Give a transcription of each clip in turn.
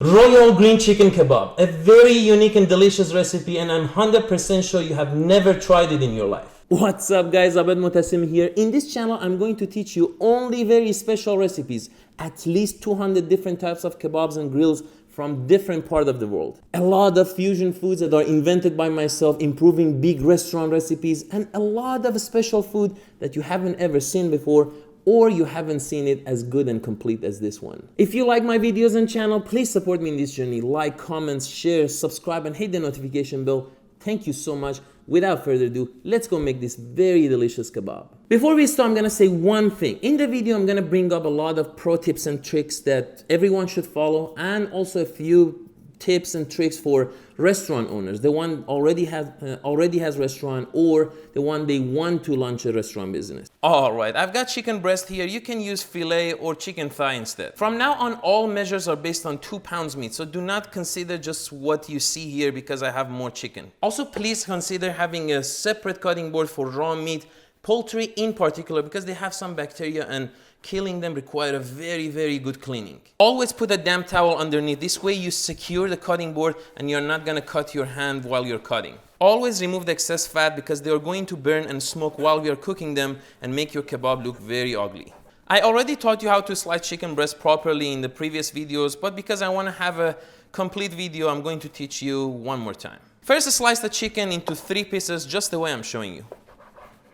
Royal green chicken kebab, a very unique and delicious recipe, and I'm 100% sure you have never tried it in your life. What's up guys, Abed Motasemi here. In this channel I'm going to teach you only very special recipes, at least 200 different types of kebabs and grills from different parts of the world. A lot of fusion foods that are invented by myself, improving big restaurant recipes, and a lot of special food that you haven't ever seen before, or you haven't seen it as good and complete as this one. If you like my videos and channel, please support me in this journey. Like, comments, share, subscribe, and hit the notification bell. Thank you so much. Without further ado, let's go make this very delicious kebab. Before we start, I'm gonna say one thing. In the video, I'm gonna bring up a lot of pro tips and tricks that everyone should follow, and also a few tips and tricks for restaurant owners, the one already has restaurant, or the one they want to launch a restaurant business. All right, I've got chicken breast here. You can use filet or chicken thigh instead. From now on, all measures are based on 2 pounds meat, so do not consider just what you see here because I have more chicken. Also, please consider having a separate cutting board for raw meat, poultry in particular, because they have some bacteria and killing them require a very good cleaning. Always put a damp towel underneath. This way you secure the cutting board and you're not gonna cut your hand while you're cutting. Always remove the excess fat because they are going to burn and smoke while we are cooking them and make your kebab look very ugly. I already taught you how to slice chicken breast properly in the previous videos, but because I want to have a complete video, I'm going to teach you one more time. First, slice the chicken into 3 pieces just the way I'm showing you.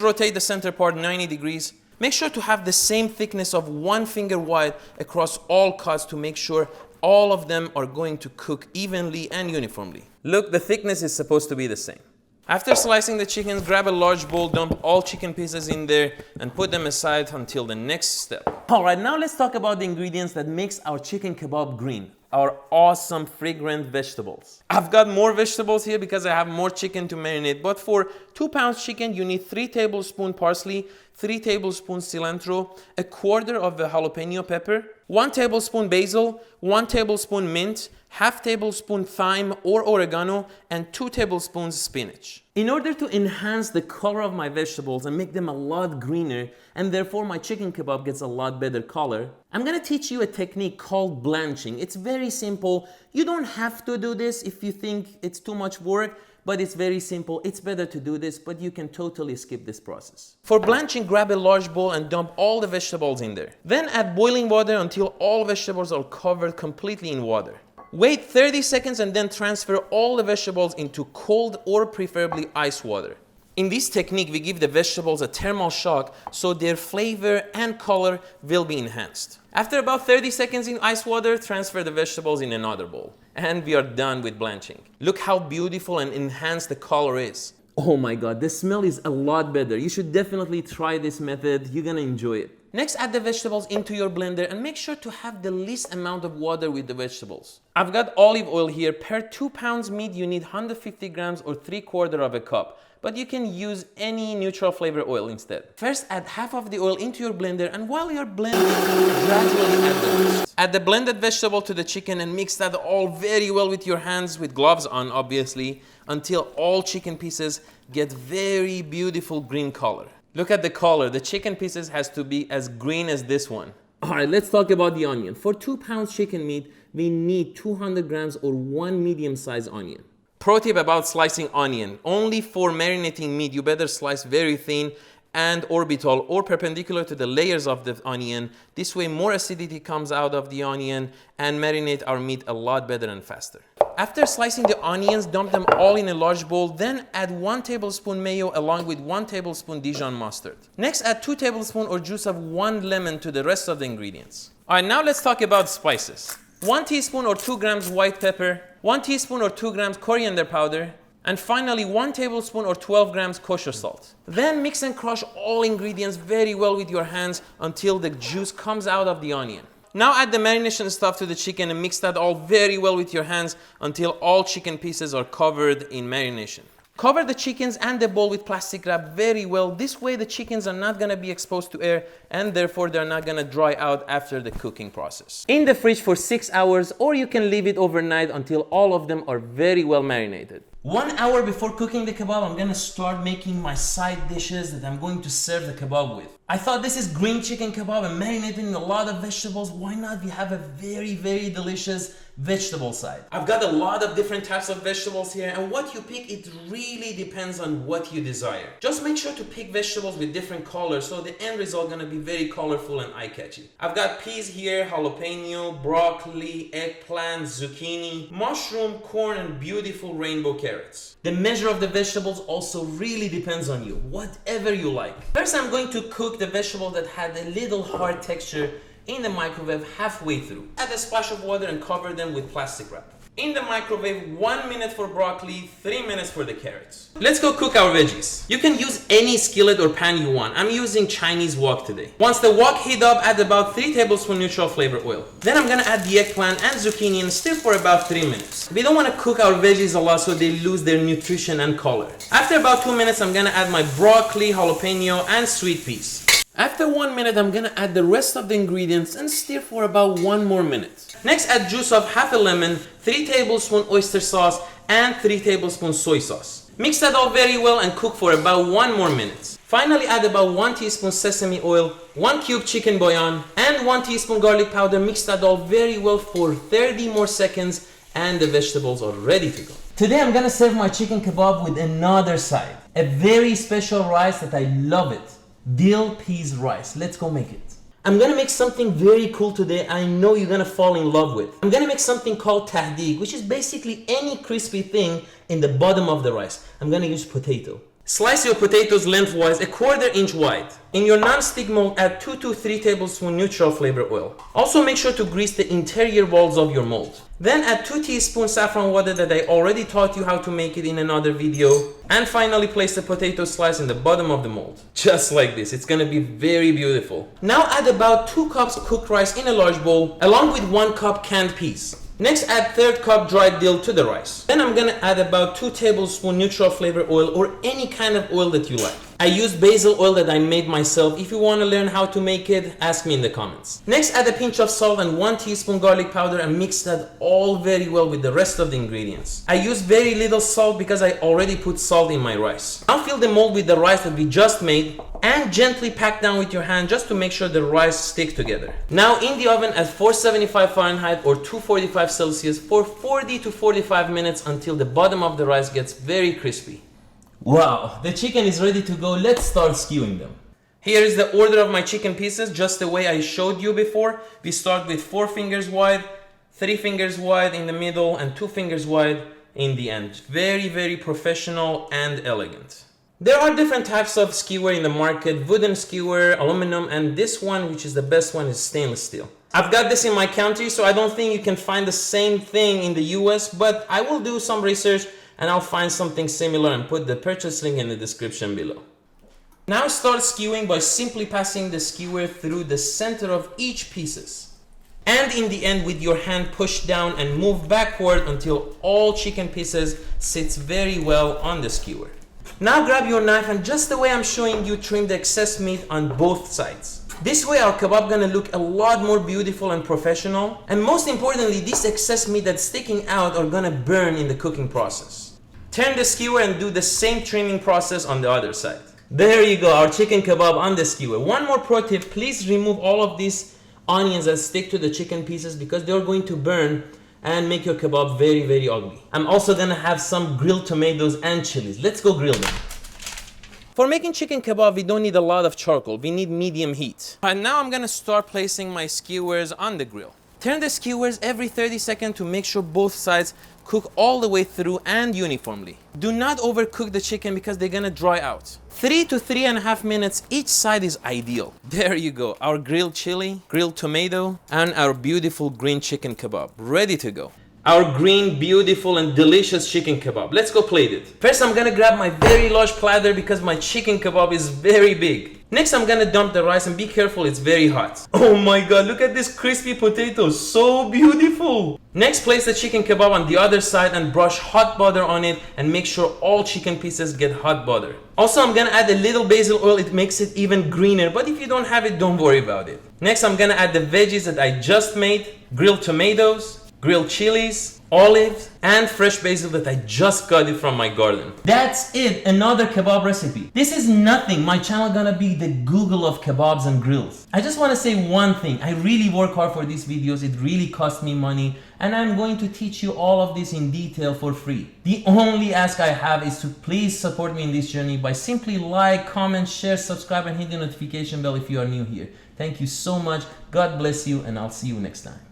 Rotate the center part 90 degrees. Make sure to have the same thickness of 1 finger wide across all cuts to make sure all of them are going to cook evenly and uniformly. Look, the thickness is supposed to be the same. After slicing the chickens, grab a large bowl, dump all chicken pieces in there and put them aside until the next step. Alright, now let's talk about the ingredients that makes our chicken kebab green. Our awesome fragrant vegetables. I've got more vegetables here because I have more chicken to marinate, but for 2 pounds chicken you need 3 tablespoons parsley, 3 tablespoons cilantro, 1/4 of the jalapeno pepper, 1 tablespoon basil, 1 tablespoon mint, 1/2 tablespoon thyme or oregano, and 2 tablespoons spinach. In order to enhance the color of my vegetables and make them a lot greener, and therefore my chicken kebab gets a lot better color, I'm gonna teach you a technique called blanching. It's very simple. You don't have to do this if you think it's too much work, but it's very simple. It's better to do this, but you can totally skip this process. For blanching, grab a large bowl and dump all the vegetables in there. Then add boiling water until all vegetables are covered completely in water. Wait 30 seconds and then transfer all the vegetables into cold or preferably ice water. In this technique, we give the vegetables a thermal shock so their flavor and color will be enhanced. After about 30 seconds in ice water, transfer the vegetables in another bowl. And we are done with blanching. Look how beautiful and enhanced the color is. Oh my god, the smell is a lot better. You should definitely try this method. You're gonna enjoy it. Next, add the vegetables into your blender and make sure to have the least amount of water with the vegetables. I've got olive oil here. Per 2 pounds meat, you need 150 grams or 3/4 of a cup. But you can use any neutral flavor oil instead. First, add half of the oil into your blender, and while you're blending, gradually add the rest. Add the blended vegetable to the chicken and mix that all very well with your hands, with gloves on obviously, until all chicken pieces get very beautiful green color. Look at the color. The chicken pieces has to be as green as this one. Alright, let's talk about the onion. For 2 pounds chicken meat, we need 200 grams or 1 medium-sized onion. Pro tip about slicing onion. Only for marinating meat, you better slice very thin and orbital or perpendicular to the layers of the onion. This way more acidity comes out of the onion and marinate our meat a lot better and faster. After slicing the onions, dump them all in a large bowl, then add 1 tablespoon mayo along with 1 tablespoon Dijon mustard. Next, add 2 tablespoons or juice of 1 lemon to the rest of the ingredients. Alright, now let's talk about spices. 1 teaspoon or 2 grams white pepper, 1 teaspoon or 2 grams coriander powder, and finally 1 tablespoon or 12 grams kosher salt. Then mix and crush all ingredients very well with your hands until the juice comes out of the onion. Now add the marination stuff to the chicken and mix that all very well with your hands until all chicken pieces are covered in marination. Cover the chickens and the bowl with plastic wrap very well. This way the chickens are not gonna be exposed to air and therefore they're not gonna dry out after the cooking process. In the fridge for 6 hours, or you can leave it overnight until all of them are very well marinated. 1 hour before cooking the kebab, I'm gonna start making my side dishes that I'm going to serve the kebab with. I thought this is green chicken kebab and marinated in a lot of vegetables. Why not we have a very delicious vegetable side. I've got a lot of different types of vegetables here, and what you pick, it really depends on what you desire. Just make sure to pick vegetables with different colors so the end result gonna be very colorful and eye-catchy. I've got peas here, jalapeno, broccoli, eggplant, zucchini, mushroom, corn, and beautiful rainbow carrots. The measure of the vegetables also really depends on you, whatever you like. First, I'm going to cook the vegetable that had a little hard texture in the microwave halfway through. Add a splash of water and cover them with plastic wrap. In the microwave, 1 minute for broccoli, 3 minutes for the carrots. Let's go cook our veggies. You can use any skillet or pan you want. I'm using Chinese wok today. Once the wok heat up, add about 3 tablespoons neutral flavor oil. Then I'm gonna add the eggplant and zucchini and stir for about 3 minutes. We don't wanna cook our veggies a lot so they lose their nutrition and color. After about 2 minutes, I'm gonna add my broccoli, jalapeno, and sweet peas. After 1 minute, I'm gonna add the rest of the ingredients and stir for about 1 more minute. Next, add juice of half a lemon, 3 tablespoons oyster sauce, and 3 tablespoons soy sauce. Mix that all very well and cook for about 1 more minute. Finally, add about 1 teaspoon sesame oil, 1 cube chicken bouillon, and 1 teaspoon garlic powder. Mix that all very well for 30 more seconds, and the vegetables are ready to go. Today, I'm gonna serve my chicken kebab with another side. A very special rice that I love it. Dill peas rice. Let's go make it. I'm gonna make something very cool today. I know you're gonna fall in love with. I'm gonna make something called tahdig, which is basically any crispy thing in the bottom of the rice. I'm gonna use potato. Slice your potatoes lengthwise, 1/4 inch wide. In your non-stick mold, add 2 to 3 tablespoons neutral flavor oil. Also make sure to grease the interior walls of your mold. Then add 2 teaspoons saffron water that I already taught you how to make it in another video. And finally place the potato slice in the bottom of the mold. Just like this, it's gonna be very beautiful. Now add about 2 cups cooked rice in a large bowl, along with 1 cup canned peas. Next, add 1/3 cup dried dill to the rice. Then I'm gonna add about 2 tablespoons neutral flavor oil or any kind of oil that you like. I used basil oil that I made myself. If you want to learn how to make it, ask me in the comments. Next, add a pinch of salt and 1 teaspoon garlic powder and mix that all very well with the rest of the ingredients. I use very little salt because I already put salt in my rice. Now fill the mold with the rice that we just made and gently pack down with your hand just to make sure the rice stick together. Now in the oven at 475 Fahrenheit or 245 Celsius for 40 to 45 minutes until the bottom of the rice gets very crispy. Wow, the chicken is ready to go. Let's start skewing them. Here is the order of my chicken pieces, just the way I showed you before. We start with 4 fingers wide, 3 fingers wide in the middle, and 2 fingers wide in the end. Very, very professional and elegant. There are different types of skewer in the market, wooden skewer, aluminum, and this one, which is the best one, is stainless steel. I've got this in my country, so I don't think you can find the same thing in the US, but I will do some research and I'll find something similar and put the purchase link in the description below. Now start skewing by simply passing the skewer through the center of each pieces. And in the end, with your hand, push down and move backward until all chicken pieces sits very well on the skewer. Now grab your knife and just the way I'm showing you, trim the excess meat on both sides. This way our kebab gonna look a lot more beautiful and professional. And most importantly, this excess meat that's sticking out are gonna burn in the cooking process. Turn the skewer and do the same trimming process on the other side. There you go, our chicken kebab on the skewer. One more pro tip, please remove all of these onions that stick to the chicken pieces because they're going to burn and make your kebab very, very ugly. I'm also gonna have some grilled tomatoes and chilies. Let's go grill them. For making chicken kebab, we don't need a lot of charcoal. We need medium heat. And now I'm gonna start placing my skewers on the grill. Turn the skewers every 30 seconds to make sure both sides cook all the way through and uniformly. Do not overcook the chicken because they're gonna dry out. 3 to 3.5 minutes each side is ideal. There you go, our grilled chili, grilled tomato, and our beautiful green chicken kebab, ready to go. Our green, beautiful, and delicious chicken kebab. Let's go plate it. First, I'm gonna grab my very large platter because my chicken kebab is very big. Next, I'm gonna dump the rice and be careful, it's very hot. Oh my god, look at this crispy potato, so beautiful. Next, place the chicken kebab on the other side and brush hot butter on it and make sure all chicken pieces get hot butter. Also, I'm gonna add a little basil oil, it makes it even greener, but if you don't have it, don't worry about it. Next, I'm gonna add the veggies that I just made, grilled tomatoes, grilled chilies, olives, and fresh basil that I just got it from my garden. That's it, another kebab recipe. This is nothing. My channel gonna be the Google of kebabs and grills. I just wanna say one thing. I really work hard for these videos. It really cost me money. and I'm going to teach you all of this in detail for free. The only ask I have is to please support me in this journey by simply like, comment, share, subscribe, and hit the notification bell if you are new here. Thank you so much. God bless you, and I'll see you next time.